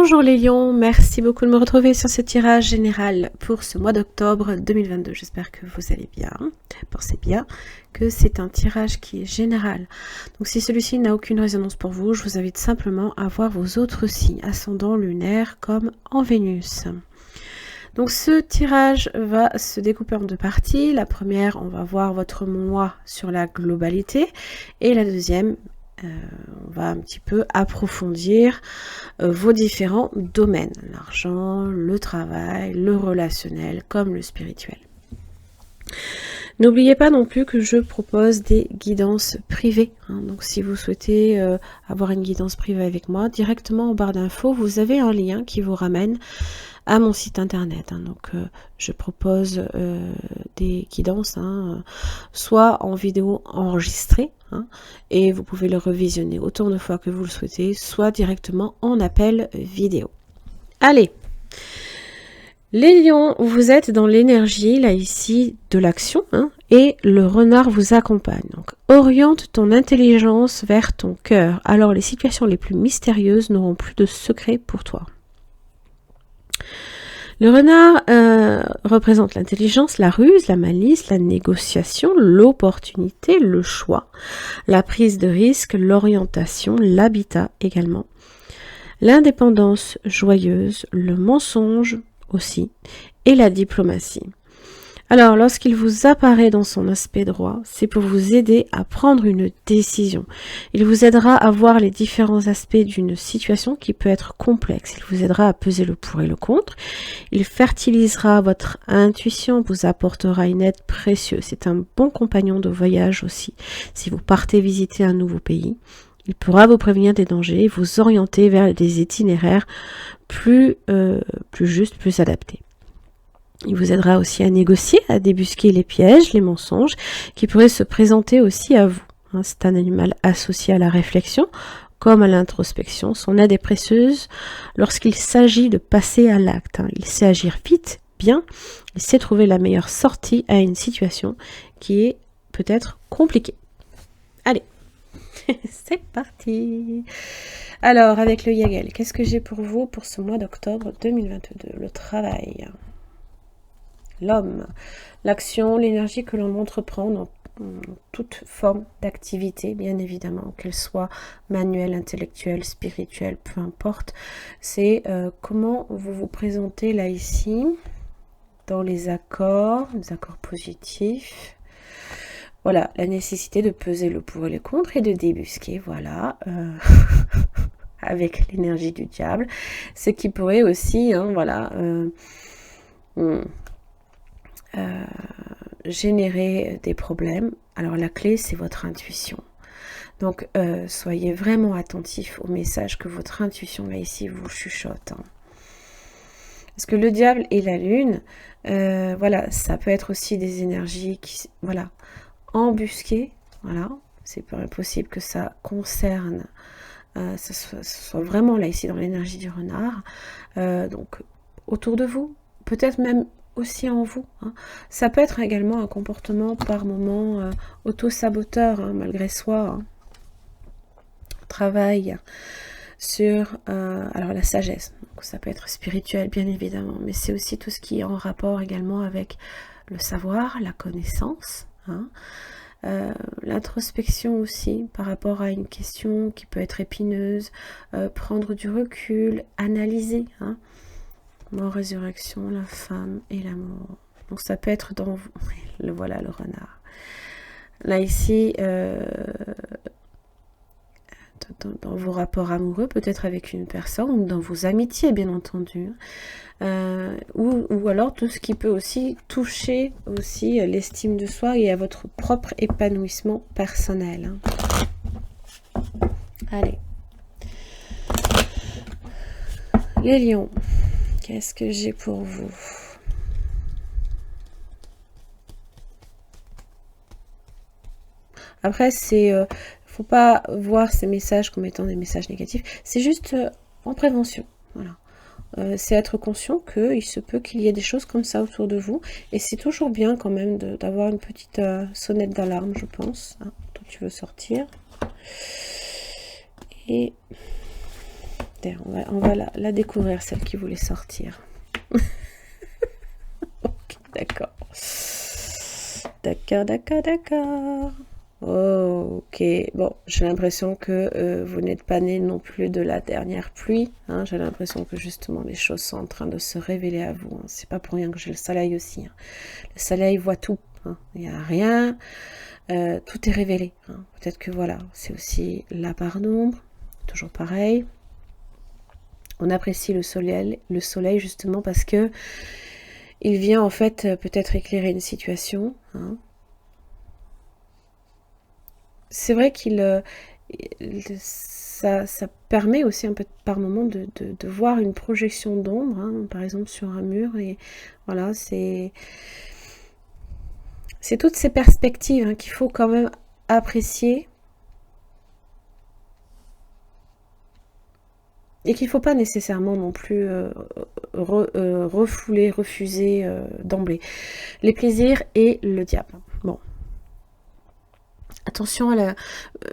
Bonjour les lions, merci beaucoup de me retrouver sur ce tirage général pour ce mois d'octobre 2022. J'espère que vous allez bien. Pensez bien que c'est un tirage qui est général. Donc si celui-ci n'a aucune résonance pour vous, je vous invite simplement à voir vos autres signes, ascendant, lunaire comme en Vénus. Donc ce tirage va se découper en deux parties. La première, on va voir votre mois sur la globalité. Et la deuxième, on va un petit peu approfondir vos différents domaines. L'argent, le travail, le relationnel comme le spirituel. N'oubliez pas non plus que je propose des guidances privées. Donc si vous souhaitez avoir une guidance privée avec moi, directement en barre d'infos, vous avez un lien qui vous ramène à mon site internet. Donc je propose des guidances, soit en vidéo enregistrée, et vous pouvez le revisionner autant de fois que vous le souhaitez, soit directement en appel vidéo. Allez, les lions, vous êtes dans l'énergie, là ici, de l'action, et le renard vous accompagne. Donc, oriente ton intelligence vers ton cœur. Alors, les situations les plus mystérieuses n'auront plus de secret pour toi. Le renard représente l'intelligence, la ruse, la malice, la négociation, l'opportunité, le choix, la prise de risque, l'orientation, l'habitat également, l'indépendance joyeuse, le mensonge aussi et la diplomatie. Alors, lorsqu'il vous apparaît dans son aspect droit, c'est pour vous aider à prendre une décision. Il vous aidera à voir les différents aspects d'une situation qui peut être complexe. Il vous aidera à peser le pour et le contre. Il fertilisera votre intuition, vous apportera une aide précieuse. C'est un bon compagnon de voyage aussi. Si vous partez visiter un nouveau pays, il pourra vous prévenir des dangers et vous orienter vers des itinéraires plus justes, plus adaptés. Il vous aidera aussi à négocier, à débusquer les pièges, les mensonges qui pourraient se présenter aussi à vous. C'est un animal associé à la réflexion comme à l'introspection. Son aide est précieuse lorsqu'il s'agit de passer à l'acte. Il sait agir vite, bien, il sait trouver la meilleure sortie à une situation qui est peut-être compliquée. Allez, c'est parti. Alors, avec le Yagel, qu'est-ce que j'ai pour vous pour ce mois d'octobre 2022? Le travail. L'homme, l'action, l'énergie que l'on entreprend dans toute forme d'activité, bien évidemment, qu'elle soit manuelle, intellectuelle, spirituelle, peu importe. C'est comment vous vous présentez là ici, dans les accords positifs. Voilà, la nécessité de peser le pour et le contre et de débusquer, voilà, avec l'énergie du diable. Ce qui pourrait aussi, générer des problèmes. Alors la clé, c'est votre intuition. Donc soyez vraiment attentifs au message que votre intuition là ici vous chuchote. Parce que le diable et la lune, voilà, ça peut être aussi des énergies qui, voilà, embusquées. Voilà, c'est pas possible que ça concerne, ce soit vraiment là ici dans l'énergie du renard. Donc autour de vous, peut-être même aussi en vous. Ça peut être également un comportement par moment auto-saboteur, malgré soi. Travail sur alors la sagesse. Donc, ça peut être spirituel, bien évidemment, mais c'est aussi tout ce qui est en rapport également avec le savoir, la connaissance. L'introspection aussi par rapport à une question qui peut être épineuse, prendre du recul, analyser. Mort, résurrection, la femme et l'amour. Donc ça peut être dans voilà le renard. Là ici, dans vos rapports amoureux, peut-être avec une personne, ou dans vos amitiés, bien entendu. Ou alors tout ce qui peut aussi toucher aussi l'estime de soi et à votre propre épanouissement personnel. Allez. Les lions. Qu'est-ce que j'ai pour vous? Après, faut pas voir ces messages comme étant des messages négatifs. C'est juste en prévention. Voilà. C'est être conscient qu'il se peut qu'il y ait des choses comme ça autour de vous. Et c'est toujours bien quand même d'avoir une petite sonnette d'alarme, je pense. Toi, tu veux sortir. Et mystère. On va la découvrir, celle qui voulait sortir. Ok, d'accord. D'accord. Ok, bon, j'ai l'impression que vous n'êtes pas né non plus de la dernière pluie. Hein. J'ai l'impression que justement les choses sont en train de se révéler à vous. Hein. C'est pas pour rien que j'ai le soleil aussi. Hein. Le soleil voit tout. Hein. Il n'y a rien. Tout est révélé. Hein. Peut-être que voilà, c'est aussi la part d'ombre. Toujours pareil. On apprécie le soleil justement parce que il vient en fait peut-être éclairer une situation. Hein. C'est vrai ça permet aussi un peu par moment de voir une projection d'ombre, hein, par exemple sur un mur, et voilà, c'est toutes ces perspectives hein, qu'il faut quand même apprécier et qu'il ne faut pas nécessairement non plus refouler, refuser d'emblée. Les plaisirs et le diable. Bon. Attention à la...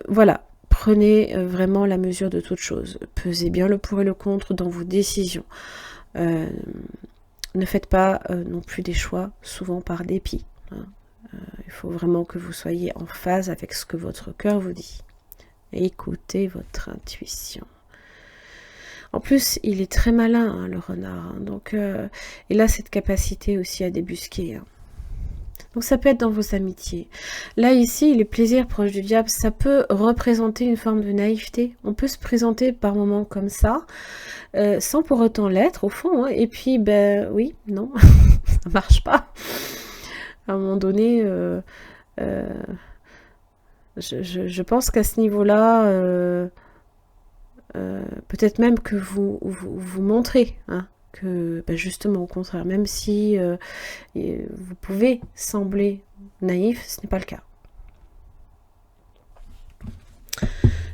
voilà, prenez vraiment la mesure de toute chose. Pesez bien le pour et le contre dans vos décisions. Ne faites pas non plus des choix, souvent par dépit. Hein. Il faut vraiment que vous soyez en phase avec ce que votre cœur vous dit. Écoutez votre intuition. En plus, il est très malin, hein, le renard. Hein, donc, il a cette capacité aussi à débusquer. Hein. Donc ça peut être dans vos amitiés. Là, ici, les plaisirs proches du diable, ça peut représenter une forme de naïveté. On peut se présenter par moments comme ça, sans pour autant l'être, au fond. Hein. Et puis, ben oui, non, ça marche pas. À un moment donné, je pense qu'à ce niveau-là, peut-être même que vous montrez, hein, que ben justement au contraire, même si vous pouvez sembler naïf, ce n'est pas le cas.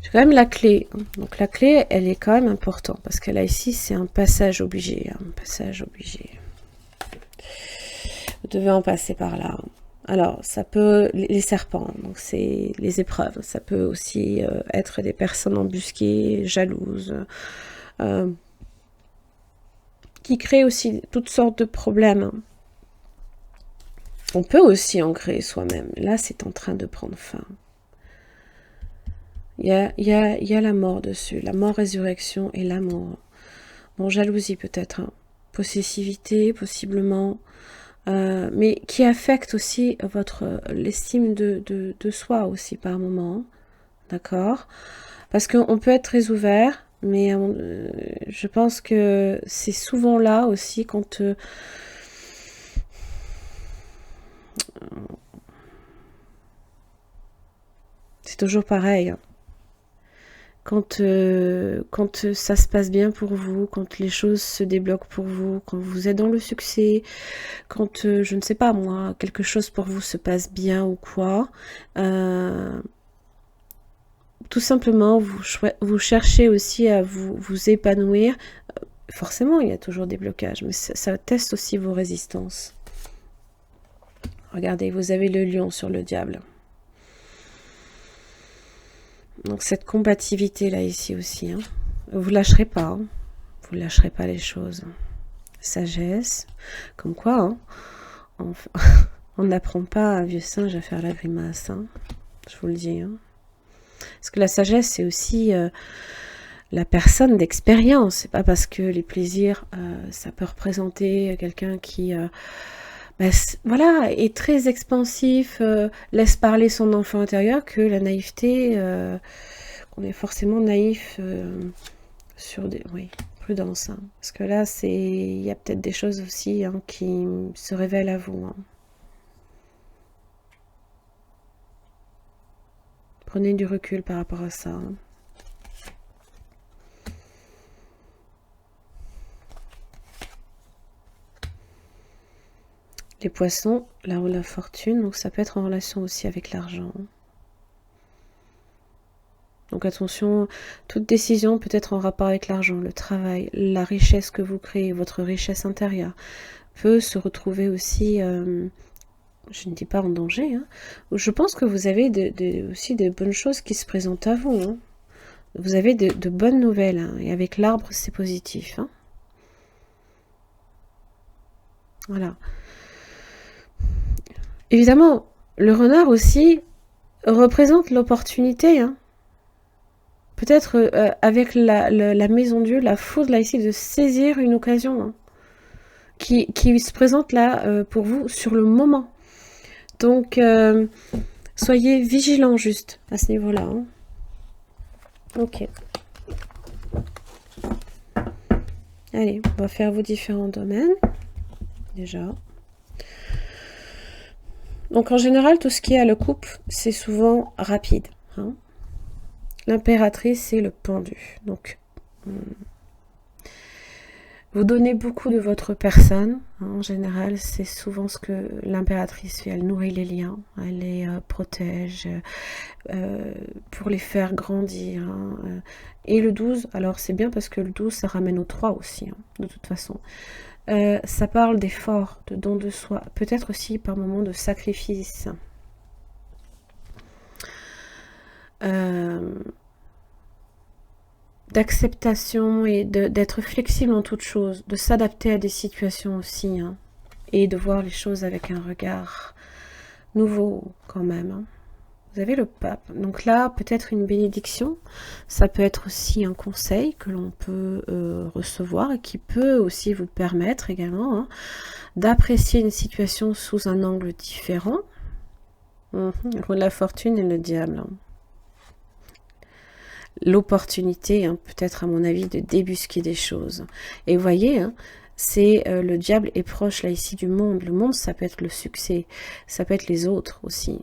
J'ai quand même la clé. Donc la clé, elle est quand même importante parce que là ici, c'est un passage obligé. Un passage obligé. Vous devez en passer par là. Alors, ça peut... Les serpents, donc c'est les épreuves. Ça peut aussi être des personnes embusquées, jalouses, qui créent aussi toutes sortes de problèmes. On peut aussi en créer soi-même. Là, c'est en train de prendre fin. Il y a la mort dessus. La mort, résurrection et l'amour. Bon, jalousie peut-être. Hein. Possessivité, possiblement. Mais qui affecte aussi l'estime de soi aussi par moment. D'accord? Parce qu'on peut être très ouvert, mais je pense que c'est souvent là aussi quand... c'est toujours pareil. Hein. Quand ça se passe bien pour vous, quand les choses se débloquent pour vous, quand vous êtes dans le succès, quand, je ne sais pas moi, quelque chose pour vous se passe bien ou quoi, tout simplement, vous cherchez aussi à vous épanouir. Forcément, il y a toujours des blocages, mais ça teste aussi vos résistances. Regardez, vous avez le lion sur le diable. Donc cette combativité là ici aussi, hein. Vous lâcherez pas, hein. Vous lâcherez pas les choses. Sagesse, comme quoi, hein, on n'apprend pas à un vieux singe à faire la grimace, hein. Je vous le dis. Hein. Parce que la sagesse, c'est aussi la personne d'expérience. C'est pas parce que les plaisirs, ça peut représenter quelqu'un qui... voilà, est très expansif, laisse parler son enfant intérieur, que la naïveté, qu'on est forcément naïf sur des... Oui, prudence. Hein, parce que là, il y a peut-être des choses aussi hein, qui se révèlent à vous. Hein. Prenez du recul par rapport à ça. Hein. Les poissons, là où la fortune, donc ça peut être en relation aussi avec l'argent. Donc attention, toute décision peut être en rapport avec l'argent, le travail, la richesse que vous créez, votre richesse intérieure, peut se retrouver aussi, je ne dis pas en danger, hein. Je pense que vous avez aussi des bonnes choses qui se présentent à vous. Hein. vous avez de bonnes nouvelles, hein, et avec l'arbre, c'est positif. Hein. Voilà. Évidemment, le renard aussi représente l'opportunité, hein. Peut-être avec la maison Dieu, la foudre là ici, de saisir une occasion, hein, qui se présente là pour vous sur le moment. Donc, soyez vigilants juste à ce niveau-là. Hein. Ok. Allez, on va faire vos différents domaines. Déjà. Donc, en général, tout ce qui est à le couple, c'est souvent rapide. Hein. L'impératrice, c'est le pendu. Donc, vous donnez beaucoup de votre personne. Hein. En général, c'est souvent ce que l'impératrice fait. Elle nourrit les liens, elle les protège pour les faire grandir. Hein. Et le 12, alors c'est bien parce que le 12, ça ramène au 3 aussi, hein, de toute façon. Ça parle d'effort, de don de soi, peut-être aussi par moments de sacrifice. D'acceptation et d'être flexible en toute chose, de s'adapter à des situations aussi, hein, et de voir les choses avec un regard nouveau quand même. Hein. Vous avez le pape. Donc là, peut-être une bénédiction. Ça peut être aussi un conseil que l'on peut recevoir et qui peut aussi vous permettre également, hein, d'apprécier une situation sous un angle différent. La fortune et le diable. Hein. L'opportunité, hein, peut-être à mon avis, de débusquer des choses. Et vous voyez, hein, c'est le diable est proche là ici du monde. Le monde, ça peut être le succès, ça peut être les autres aussi.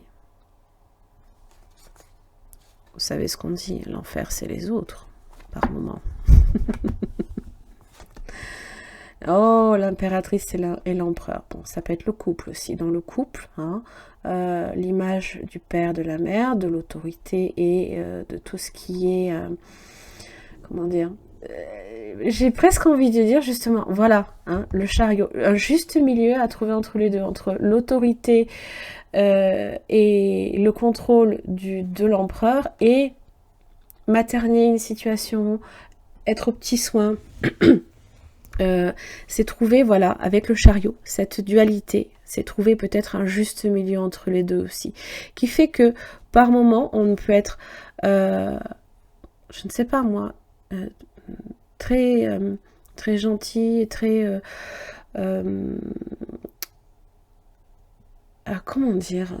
Vous savez ce qu'on dit, l'enfer c'est les autres, par moment. Oh, l'impératrice et l'empereur. Bon, ça peut être le couple aussi. Dans le couple, hein, l'image du père, de la mère, de l'autorité et de tout ce qui est... comment dire, j'ai presque envie de dire justement, voilà, hein, le chariot. Un juste milieu à trouver entre les deux, entre l'autorité et le contrôle de l'empereur et materner une situation, être aux petits soins. C'est trouver, voilà, avec le chariot, cette dualité, c'est trouver peut-être un juste milieu entre les deux aussi, qui fait que par moment, on peut être, je ne sais pas moi, très, très gentil, très, comment dire,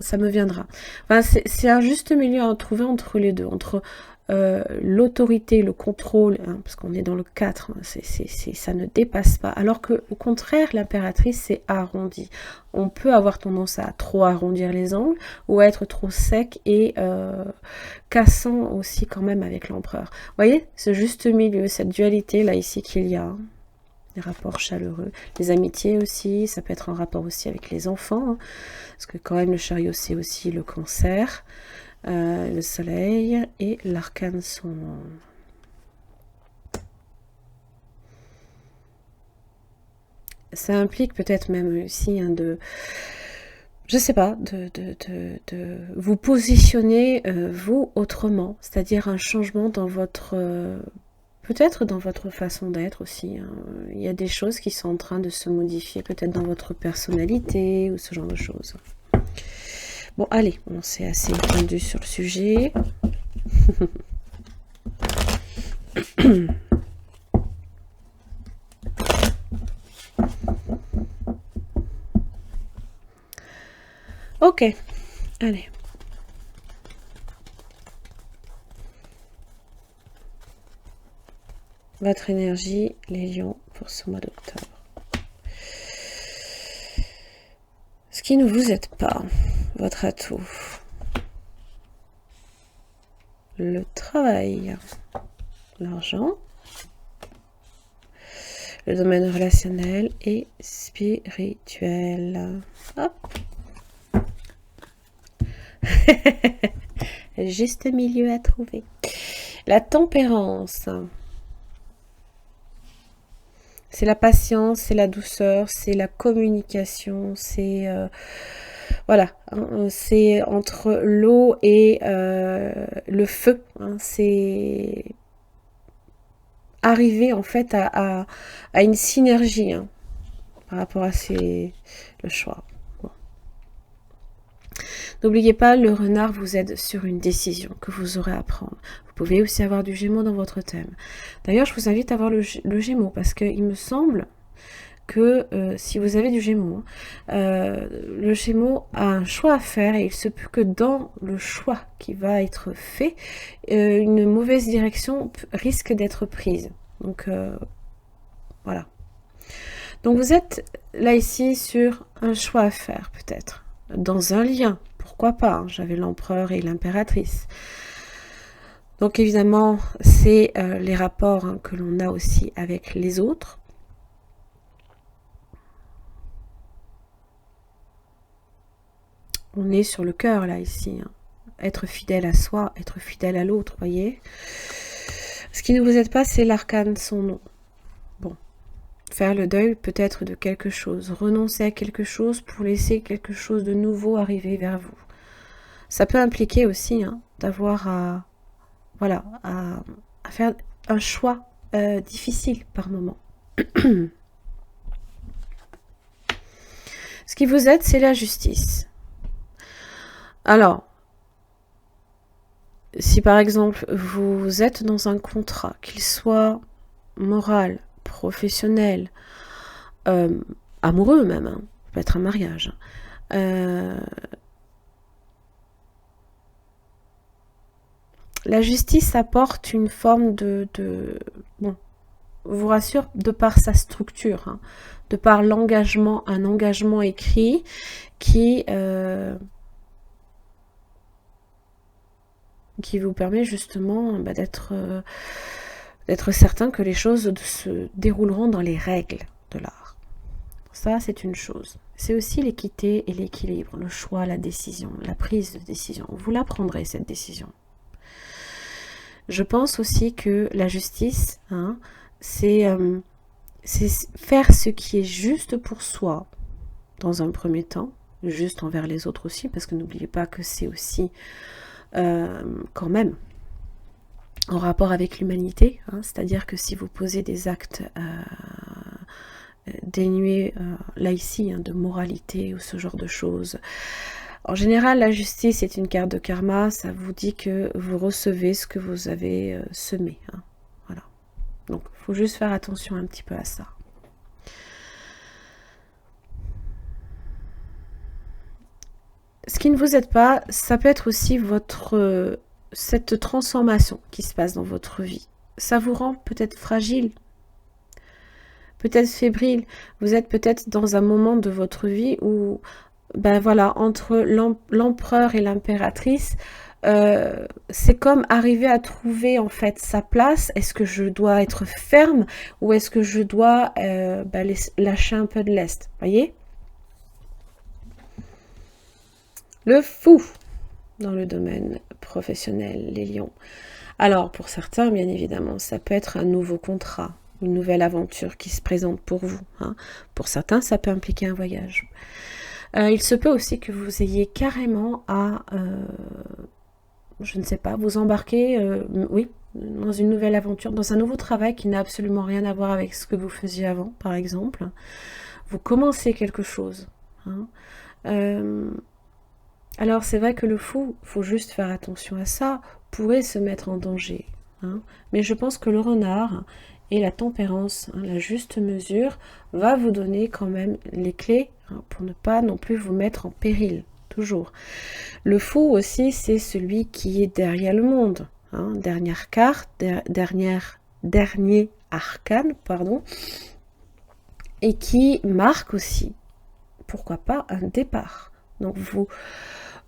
ça me viendra. Enfin, c'est un juste milieu à trouver entre les deux, entre l'autorité, le contrôle, hein, parce qu'on est dans le 4, hein, ça ne dépasse pas. Alors que au contraire, l'impératrice, c'est arrondi. On peut avoir tendance à trop arrondir les angles ou à être trop sec et cassant aussi quand même avec l'empereur. Vous voyez, ce juste milieu, cette dualité là ici qu'il y a. Hein. Les rapports chaleureux, les amitiés aussi, ça peut être en rapport aussi avec les enfants, hein, parce que quand même le chariot c'est aussi le cancer, le soleil et l'arcane sombre. Ça implique peut-être même aussi, hein, je sais pas, de vous positionner vous autrement, c'est-à-dire un changement dans votre... peut-être dans votre façon d'être aussi. Hein. Il y a des choses qui sont en train de se modifier, peut-être dans votre personnalité ou ce genre de choses. Bon, allez, on s'est assez étendu sur le sujet. Ok, allez. Votre énergie, les lions, pour ce mois d'octobre. Ce qui ne vous aide pas, votre atout. Le travail, l'argent, le domaine relationnel et spirituel. Hop. Juste milieu à trouver. La tempérance. C'est la patience, c'est la douceur, c'est la communication, c'est voilà, hein, c'est entre l'eau et le feu. Hein, c'est arriver en fait à une synergie hein, par rapport à le choix. Bon. N'oubliez pas, le renard vous aide sur une décision que vous aurez à prendre. Vous pouvez aussi avoir du Gémeaux dans votre thème. D'ailleurs, je vous invite à voir le Gémeaux parce qu'il me semble que si vous avez du Gémeaux, le Gémeaux a un choix à faire et il se peut que dans le choix qui va être fait, une mauvaise direction risque d'être prise. Donc voilà. Donc vous êtes là ici sur un choix à faire peut-être, dans un lien, pourquoi pas, hein, j'avais l'empereur et l'impératrice. Donc évidemment, c'est les rapports hein, que l'on a aussi avec les autres. On est sur le cœur là ici. Hein. Être fidèle à soi, être fidèle à l'autre, voyez. Ce qui ne vous aide pas, c'est l'arcane son nom. Bon. Faire le deuil peut-être de quelque chose. Renoncer à quelque chose pour laisser quelque chose de nouveau arriver vers vous. Ça peut impliquer aussi hein, d'avoir à, voilà, à faire un choix difficile par moment. Ce qui vous aide, c'est la justice. Alors, si par exemple vous êtes dans un contrat, qu'il soit moral, professionnel, amoureux même, hein, ça peut être un mariage, la justice apporte une forme bon, vous rassure, de par sa structure, hein, de par l'engagement, un engagement écrit qui vous permet justement bah, d'être certain que les choses se dérouleront dans les règles de l'art. Ça, c'est une chose. C'est aussi l'équité et l'équilibre, le choix, la décision, la prise de décision. Vous la prendrez, cette décision. Je pense aussi que la justice, hein, c'est faire ce qui est juste pour soi, dans un premier temps, juste envers les autres aussi, parce que n'oubliez pas que c'est aussi quand même en rapport avec l'humanité, hein, c'est-à-dire que si vous posez des actes dénués, là ici, hein, de moralité ou ce genre de choses, en général, la justice est une carte de karma, ça vous dit que vous recevez ce que vous avez semé. Hein, voilà. Donc, il faut juste faire attention un petit peu à ça. Ce qui ne vous aide pas, ça peut être aussi cette transformation qui se passe dans votre vie. Ça vous rend peut-être fragile, peut-être fébrile. Vous êtes peut-être dans un moment de votre vie où, ben voilà, entre l'empereur et l'impératrice, c'est comme arriver à trouver en fait sa place. Est-ce que je dois être ferme ou est-ce que je dois lâcher un peu de lest, voyez? Le fou dans le domaine professionnel, les lions. Alors, pour certains, bien évidemment, ça peut être un nouveau contrat, une nouvelle aventure qui se présente pour vous. Hein. Pour certains, ça peut impliquer un voyage. Il se peut aussi que vous ayez carrément à, je ne sais pas, vous embarquer, oui, dans une nouvelle aventure, dans un nouveau travail qui n'a absolument rien à voir avec ce que vous faisiez avant, par exemple. Vous commencez quelque chose. Hein. Alors c'est vrai que le fou, il faut juste faire attention à ça, pourrait se mettre en danger. Hein. Mais je pense que le renard et la tempérance, hein, la juste mesure, va vous donner quand même les clés hein, pour ne pas non plus vous mettre en péril, toujours. Le fou aussi, c'est celui qui est derrière le monde. Hein, dernière carte, dernier arcane, pardon, et qui marque aussi, pourquoi pas, un départ. Donc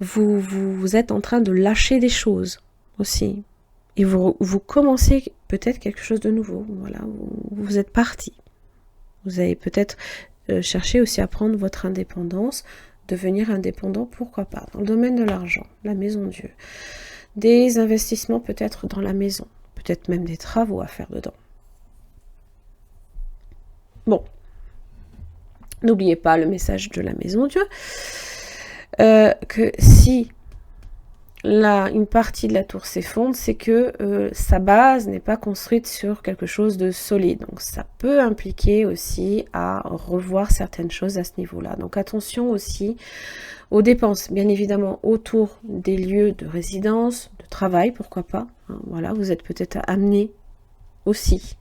vous êtes en train de lâcher des choses aussi. Et vous commencez peut-être quelque chose de nouveau. Voilà, vous êtes parti. Vous avez peut-être cherché aussi à prendre votre indépendance, devenir indépendant, pourquoi pas, dans le domaine de l'argent, la maison Dieu. Des investissements peut-être dans la maison, peut-être même des travaux à faire dedans. Bon, n'oubliez pas le message de la maison Dieu, que si une partie de la tour s'effondre, c'est que sa base n'est pas construite sur quelque chose de solide. Donc ça peut impliquer aussi à revoir certaines choses à ce niveau-là. Donc attention aussi aux dépenses, bien évidemment, autour des lieux de résidence, de travail, pourquoi pas. Hein, voilà, vous êtes peut-être amené aussi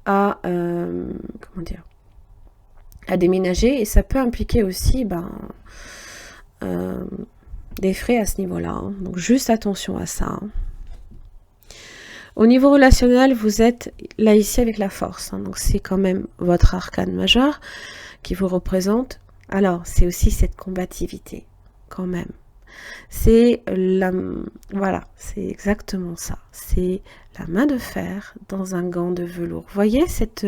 à comment dire, à déménager, et ça peut impliquer aussi des frais à ce niveau-là. Hein. Donc juste attention à ça. Hein. Au niveau relationnel, vous êtes là ici avec la force. Hein. Donc c'est quand même votre arcane majeur qui vous représente. Alors c'est aussi cette combativité quand même. C'est voilà, c'est exactement ça. C'est la main de fer dans un gant de velours. Vous voyez cette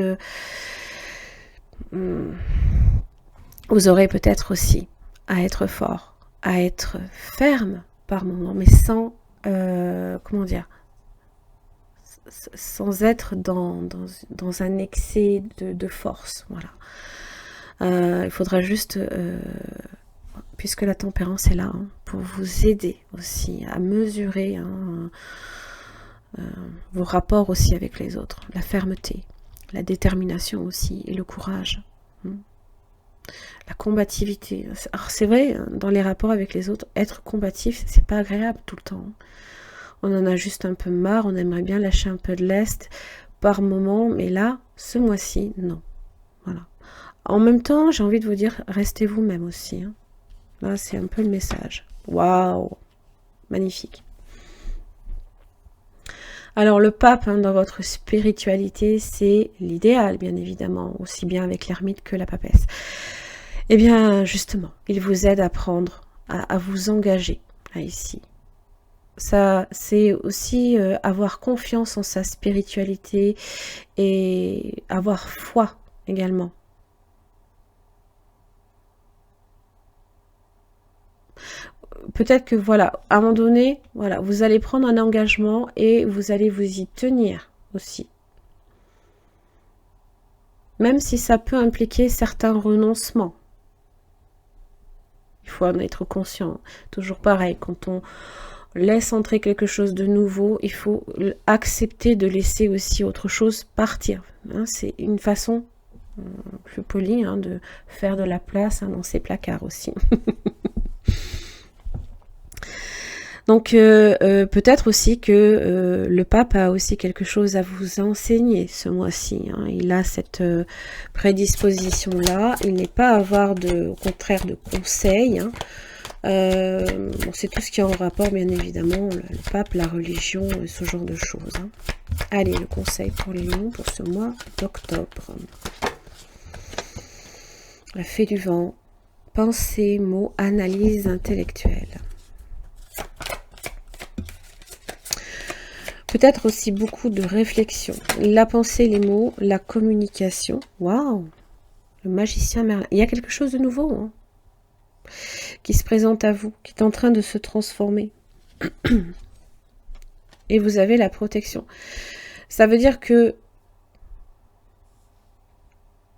vous aurez peut-être aussi à être fort, à être ferme par moment, mais sans, comment dire, sans être dans un excès de force. Voilà. Il faudra juste, puisque la tempérance est là, hein, pour vous aider aussi à mesurer hein, vos rapports aussi avec les autres, la fermeté, la détermination aussi et le courage. La combativité. Alors c'est vrai, dans les rapports avec les autres, être combatif, c'est pas agréable tout le temps. On en a juste un peu marre, on aimerait bien lâcher un peu de lest par moment, mais là, ce mois-ci, non. Voilà. En même temps, j'ai envie de vous dire, restez vous-même aussi. Hein. Là, c'est un peu le message. Waouh! Magnifique. Alors le pape, hein, dans votre spiritualité, c'est l'idéal, bien évidemment, aussi bien avec l'ermite que la papesse. Eh bien, justement, il vous aide à apprendre, à vous engager, là, ici. Ça, c'est aussi avoir confiance en sa spiritualité et avoir foi également. Peut-être que, voilà, à un moment donné, voilà, vous allez prendre un engagement et vous allez vous y tenir aussi. Même si ça peut impliquer certains renoncements. Il faut en être conscient. Toujours pareil, quand on laisse entrer quelque chose de nouveau, il faut accepter de laisser aussi autre chose partir. Hein, c'est une façon plus polie hein, de faire de la place hein, dans ses placards aussi. Donc peut-être aussi que le pape a aussi quelque chose à vous enseigner ce mois-ci. Hein. Il a cette prédisposition-là. Il n'est pas à avoir au contraire de conseils. Hein. Bon, c'est tout ce qui est en rapport, bien évidemment, le pape, la religion, ce genre de choses. Hein. Allez, le conseil pour les lions pour ce mois d'octobre. La fée du vent. Pensée, mots, analyse intellectuelle. Peut-être aussi beaucoup de réflexion. La pensée, les mots, la communication. Waouh! Le magicien Merlin. Il y a quelque chose de nouveau hein, qui se présente à vous, qui est en train de se transformer. Et vous avez la protection. Ça veut dire que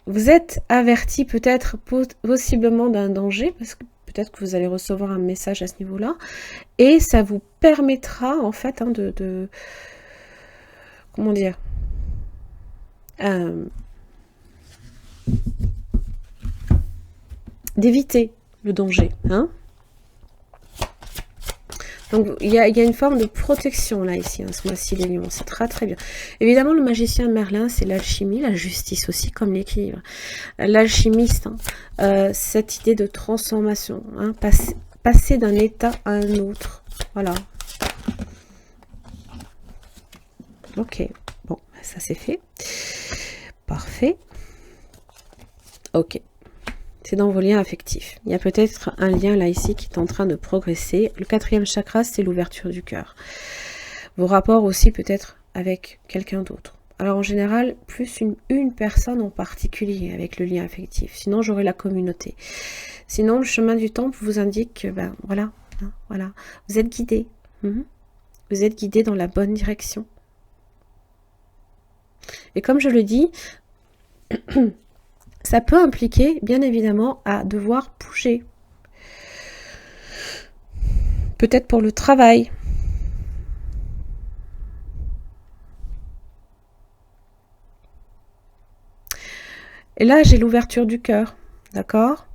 vous êtes averti peut-être possiblement d'un danger, parce que peut-être que vous allez recevoir un message à ce niveau-là, et ça vous permettra en fait hein, comment dire d'éviter le danger. Hein. Donc il y a une forme de protection là ici, hein, ce mois-ci les lions, c'est très très bien. Évidemment le magicien Merlin c'est l'alchimie, la justice aussi comme l'équilibre. L'alchimiste, hein, cette idée de transformation, hein, passer d'un état à un autre, voilà. Ok, bon, ça c'est fait. Parfait. Ok. C'est dans vos liens affectifs. Il y a peut-être un lien là ici qui est en train de progresser. Le 4e chakra, c'est l'ouverture du cœur. Vos rapports aussi peut-être avec quelqu'un d'autre. Alors en général, plus une personne en particulier avec le lien affectif. Sinon, j'aurai la communauté. Sinon, le chemin du temple vous indique que, ben voilà, hein, voilà. Vous êtes guidé. Vous êtes guidé dans la bonne direction. Et comme je le dis, Ça peut impliquer, bien évidemment, à devoir bouger. Peut-être pour le travail. Et là, j'ai l'ouverture du cœur, d'accord?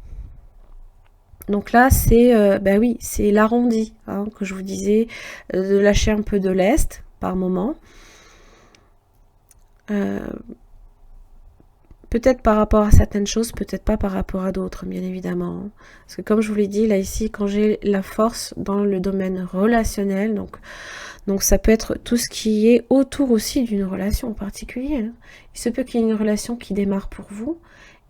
Donc là, c'est, ben oui, c'est l'arrondi, hein, que je vous disais, de lâcher un peu de lest par moment. Peut-être par rapport à certaines choses, peut-être pas par rapport à d'autres, bien évidemment. Parce que comme je vous l'ai dit, là ici, quand j'ai la force dans le domaine relationnel, donc ça peut être tout ce qui est autour aussi d'une relation en particulier. Hein. Il se peut qu'il y ait une relation qui démarre pour vous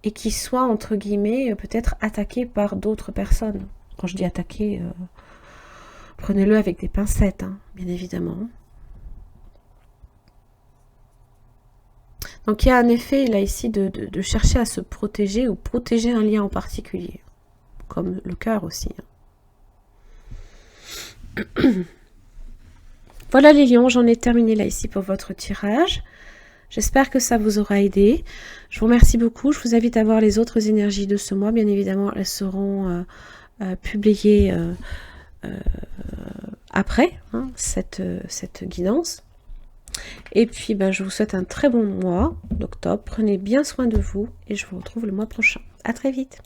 et qui soit, entre guillemets, peut-être attaquée par d'autres personnes. Quand je dis attaquée, prenez-le avec des pincettes, hein, bien évidemment. Donc il y a un effet là ici de chercher à se protéger ou protéger un lien en particulier, comme le cœur aussi. Voilà les lions, j'en ai terminé là ici pour votre tirage. J'espère que ça vous aura aidé. Je vous remercie beaucoup. Je vous invite à voir les autres énergies de ce mois. Bien évidemment, elles seront publiées après hein, cette guidance. Et puis, ben, je vous souhaite un très bon mois d'octobre. Prenez bien soin de vous et je vous retrouve le mois prochain. À très vite.